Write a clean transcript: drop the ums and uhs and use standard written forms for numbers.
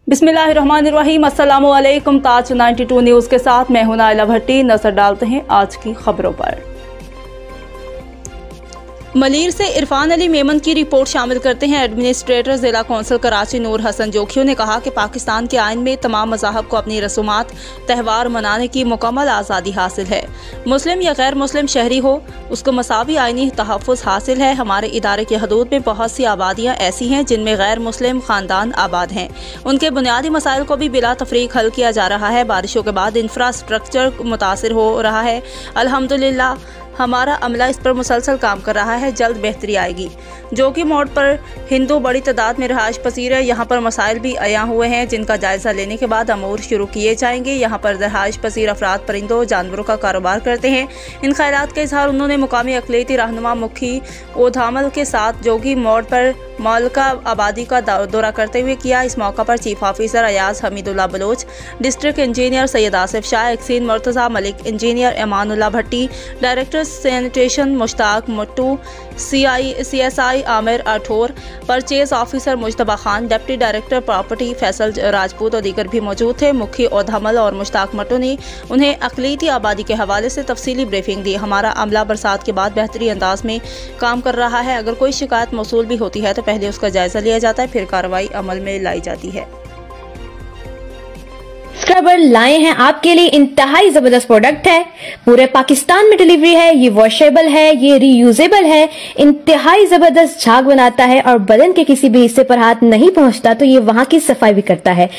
बिस्मिल्लाहिर्रहमानिर्रहीम। अस्सलामुअलैकुम। ताज 92 न्यूज़ के साथ मैं हूं नाइला भट्टी। नजर डालते हैं आज की खबरों पर। मलीर से इरफान अली मेमन की रिपोर्ट शामिल करते हैं। एडमिनिस्ट्रेटर जिला कौंसिल कराची नूर हसन जोखियों ने कहा कि पाकिस्तान के आइन में तमाम मज़ाहब को अपनी रसूमात त्यौहार मनाने की मुकम्मल आज़ादी हासिल है। मुस्लिम या गैर मुस्लिम शहरी हो, उसको मसावी आइनी तहफ़्फ़ुज़ हासिल है। हमारे इदारे की हदूद में बहुत सी आबादियाँ ऐसी हैं जिनमें गैर मुस्लिम ख़ानदान आबाद हैं। उनके बुनियादी मसाइल को भी बिला तफरीक हल किया जा रहा है। बारिशों के बाद इंफ्रास्ट्रक्चर मुतासिर हो रहा है। अल्हम्दुलिल्लाह हमारा अमला इस पर मुसलसल काम कर रहा है। जल्द बेहतरी आएगी। जोगी मोड़ पर हिंदू बड़ी तादाद में रहायश पसीर है। यहाँ पर मसाइल भी अया हुए हैं जिनका जायज़ा लेने के बाद अमूर शुरू किए जाएंगे। यहाँ पर रहायश पसीर अफराद परिंदों जानवरों का कारोबार करते हैं। इन ख्यालात का इजहार उन्होंने मुकामी अक़लियती रहनुमा मुखी ओधामल के साथ जोगी मोड़ पर मौलका आबादी का दौरा करते हुए किया। इस मौका पर chief officer Ayaz Hamidullah Baloch, district engineer Syed Asif Shah, XEN Murtaza Malik, engineer Amanullah Bhatti, director sanitation Mushtaq Muttu, CSI Amir Athaur, purchase officer Mujtaba Khan, deputy director property Faisal Rajput और दीगर भी मौजूद थे। मुखी ओधामल और मुश्ताक मट्टू ने उन्हें अक़लियती आबादी के हवाले से तफसीली ब्रीफिंग दी। हमारा अमला बरसात के बाद बेहतरी अंदाज में काम कर रहा है। अगर कोई शिकायत मौसूल भी होती है तो पहले उसका जायजा लिया जाता है, फिर कार्रवाई अमल में लाई जाती है। स्क्रबर लाए हैं आपके लिए। इंतहाई जबरदस्त प्रोडक्ट है, पूरे पाकिस्तान में डिलीवरी है। ये वॉशेबल है, ये रीयूजेबल है, इंतहाई जबरदस्त झाग बनाता है और बदन के किसी भी हिस्से पर हाथ नहीं पहुंचता तो ये वहां की सफाई भी करता है।